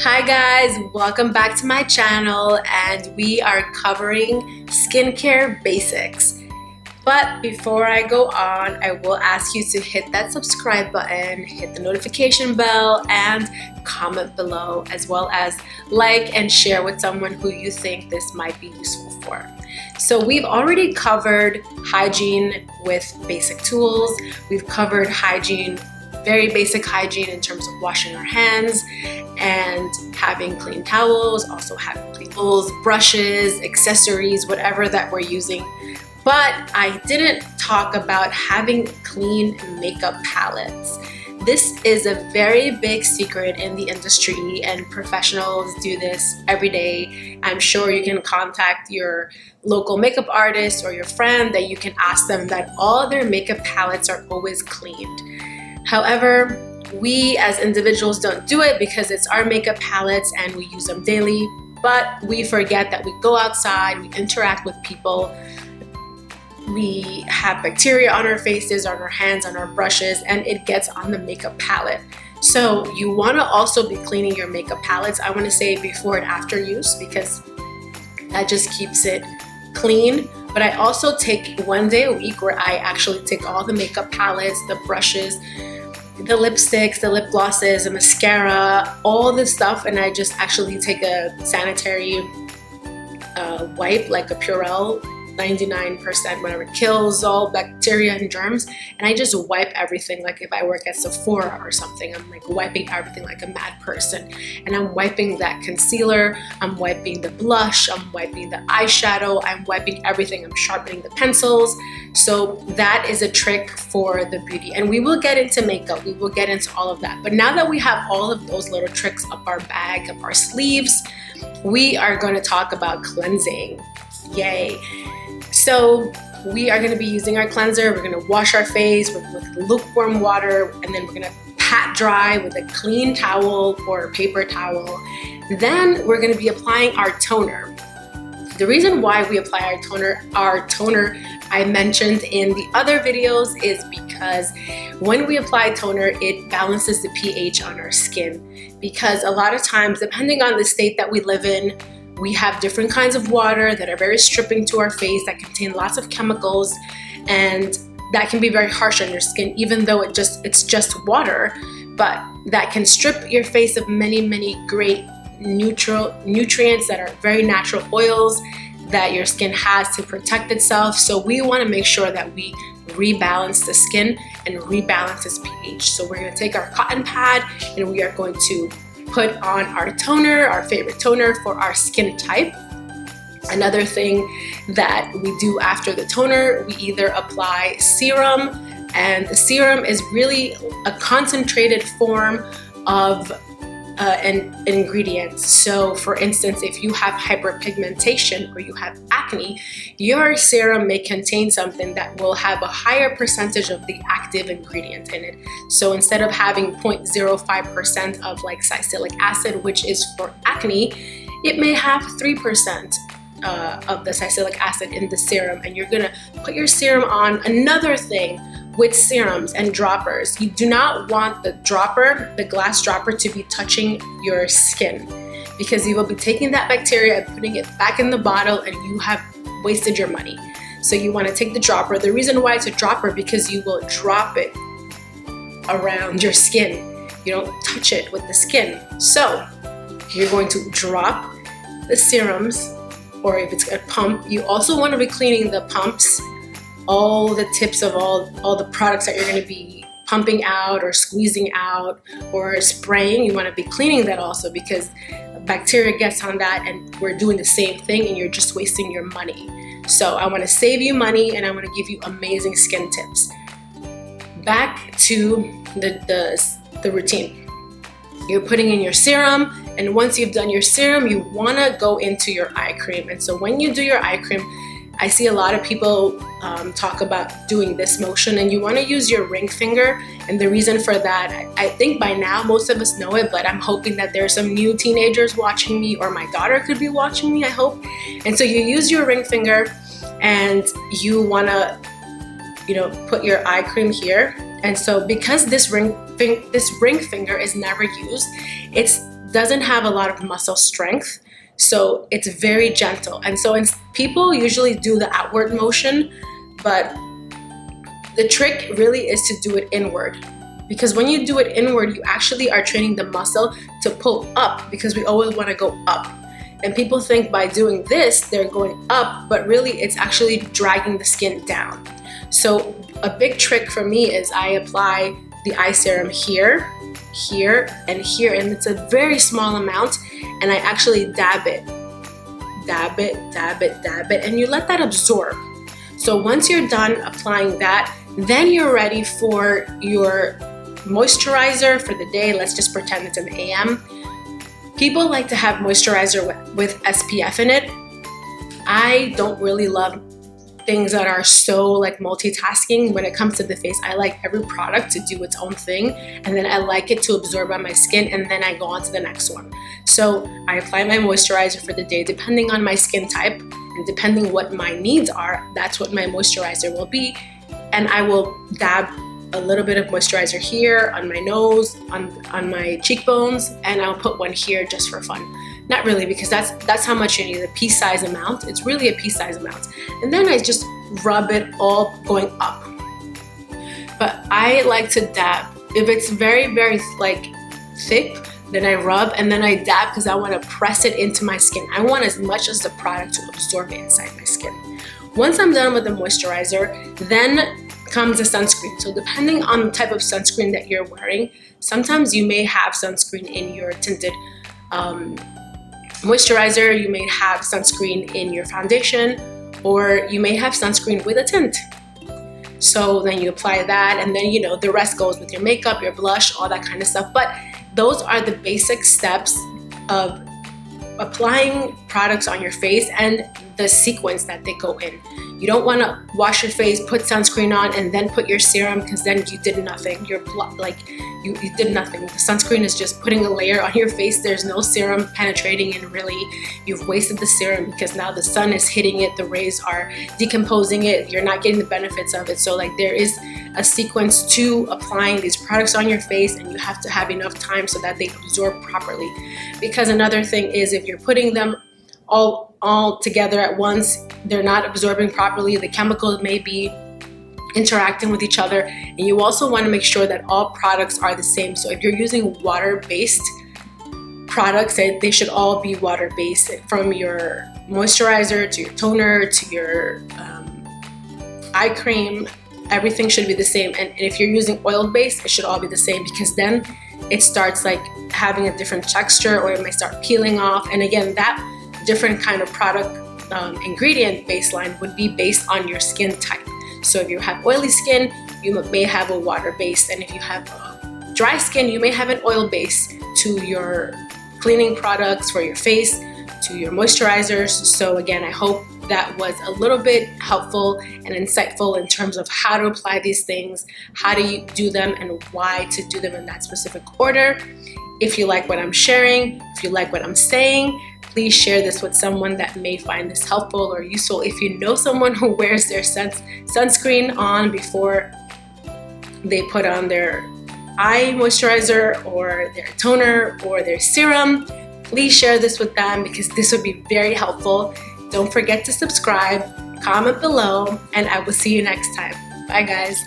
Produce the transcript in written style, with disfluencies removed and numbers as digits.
Hi guys, welcome back to my channel, and we are covering skincare basics. But before I go on, I will ask you to hit that subscribe button, hit the notification bell, and comment below, as well as like and share with someone who you think this might be useful for. So we've already covered hygiene with basic tools. We've covered hygiene, very basic hygiene in terms of washing our hands and having clean towels, also having clean tools, brushes, accessories, whatever that we're using. But I didn't talk about having clean makeup palettes. This is a very big secret in the industry, and professionals do this every day. I'm sure you can contact your local makeup artist or your friend that you can ask them that all their makeup palettes are always cleaned. However, we as individuals don't do it because it's our makeup palettes and we use them daily, but we forget that we go outside, we interact with people, we have bacteria on our faces, on our hands, on our brushes, and it gets on the makeup palette. So you want to also be cleaning your makeup palettes. I want to say before and after use, because that just keeps it clean. But I also take one day a week where I actually take all the makeup palettes, the brushes, the lipsticks, the lip glosses, the mascara, all this stuff, and I just actually take a sanitary wipe, like a Purell 99%, whatever, it kills all bacteria and germs, and I just wipe everything. Like if I work at Sephora or something, I'm like wiping everything like a mad person, and I'm wiping that concealer, I'm wiping the blush, I'm wiping the eyeshadow, I'm wiping everything, I'm sharpening the pencils. So that is a trick for the beauty, and we will get into makeup, we will get into all of that. But now that we have all of those little tricks up our bag, up our sleeves, we are going to talk about cleansing. Yay! So we are going to be using our cleanser. We're going to wash our face with lukewarm water, and then we're going to pat dry with a clean towel or a paper towel. Then we're going to be applying our toner. The reason why we apply our toner I mentioned in the other videos is because when we apply toner, it balances the pH on our skin. Because a lot of times, depending on the state that we live in, we have different kinds of water that are very stripping to our face, that contain lots of chemicals, and that can be very harsh on your skin, even though it's just water. But that can strip your face of many great nutrients that are very natural oils that your skin has to protect itself. So we want to make sure that we rebalance the skin and rebalance its pH. So we're going to take our cotton pad and we are going to put on our toner, our favorite toner for our skin type. Another thing that we do after the toner, we either apply serum, and the serum is really a concentrated form of an ingredient. So for instance, if you have hyperpigmentation or you have acne, your serum may contain something that will have a higher percentage of the active ingredient in it. So instead of having 0.05% of like salicylic acid, which is for acne, it may have 3% of the salicylic acid in the serum, and you're gonna put your serum on. Another thing with serums and droppers, you do not want the dropper, the glass dropper, to be touching your skin, because you will be taking that bacteria and putting it back in the bottle, and you have wasted your money. So you want to take the dropper. The reason why it's a dropper, because you will drop it around your skin. You don't touch it with the skin. So you're going to drop the serums, or if it's a pump, you also want to be cleaning the pumps, all the tips of all the products that you're going to be pumping out or squeezing out or spraying. You want to be cleaning that also, because bacteria gets on that and we're doing the same thing and you're just wasting your money. So I want to save you money and I want to give you amazing skin tips. Back to the routine. You're putting in your serum, and once you've done your serum, you want to go into your eye cream. And so when you do your eye cream, I see a lot of people talk about doing this motion, and you want to use your ring finger. And the reason for that, I think by now most of us know it, but I'm hoping that there are some new teenagers watching me, or my daughter could be watching me, I hope. And so you use your ring finger and you want to, put your eye cream here. And so because this ring finger is never used, it's doesn't have a lot of muscle strength, so it's very gentle. And so people usually do the outward motion, but the trick really is to do it inward, because when you do it inward, you actually are training the muscle to pull up, because we always want to go up. And people think by doing this, they're going up, but really it's actually dragging the skin down. So a big trick for me is I apply the eye serum here, here, and here, and it's a very small amount, and I actually dab it, dab it, dab it, dab it, and you let that absorb. So once you're done applying that, then you're ready for your moisturizer for the day. Let's just pretend it's an AM. People like to have moisturizer with SPF in it. I don't really love things that are so like multitasking when it comes to the face. I like every product to do its own thing, and then I like it to absorb on my skin, and then I go on to the next one. So I apply my moisturizer for the day depending on my skin type, and depending what my needs are, that's what my moisturizer will be. And I will dab a little bit of moisturizer here on my nose, on my cheekbones, and I'll put one here just for fun. Not really, because that's how much you need, a pea size amount. It's really a pea size amount. And then I just rub it all going up. But I like to dab. If it's very, very like thick, then I rub, and then I dab because I want to press it into my skin. I want as much as the product to absorb it inside my skin. Once I'm done with the moisturizer, then comes the sunscreen. So depending on the type of sunscreen that you're wearing, sometimes you may have sunscreen in your tinted moisturizer, you may have sunscreen in your foundation, or you may have sunscreen with a tint. So then you apply that, and then the rest goes with your makeup, your blush, all that kind of stuff. But those are the basic steps of applying products on your face and the sequence that they go in. You don't want to wash your face, put sunscreen on, and then put your serum, because then you did nothing. You did nothing. The sunscreen is just putting a layer on your face. There's no serum penetrating, and really you've wasted the serum, because now the sun is hitting it, the rays are decomposing it, you're not getting the benefits of it. So there is a sequence to applying these products on your face, and you have to have enough time so that they absorb properly. Because another thing is, if you're putting them all together at once, they're not absorbing properly. The chemicals may be interacting with each other, and you also want to make sure that all products are the same. So if you're using water-based products, they should all be water-based, from your moisturizer to your toner to your eye cream. Everything should be the same. And if you're using oil-based, it should all be the same, because then it starts like having a different texture, or it might start peeling off. And again, that different kind of product ingredient baseline would be based on your skin type. So if you have oily skin, you may have a water base, and if you have dry skin, you may have an oil base to your cleaning products for your face, to your moisturizers. So again, I hope that was a little bit helpful and insightful in terms of how to apply these things, how do you do them, and why to do them in that specific order. If you like what I'm sharing, if you like what I'm saying, please share this with someone that may find this helpful or useful. If you know someone who wears their sunscreen on before they put on their eye moisturizer or their toner or their serum, please share this with them, because this would be very helpful. Don't forget to subscribe, comment below, and I will see you next time. Bye guys.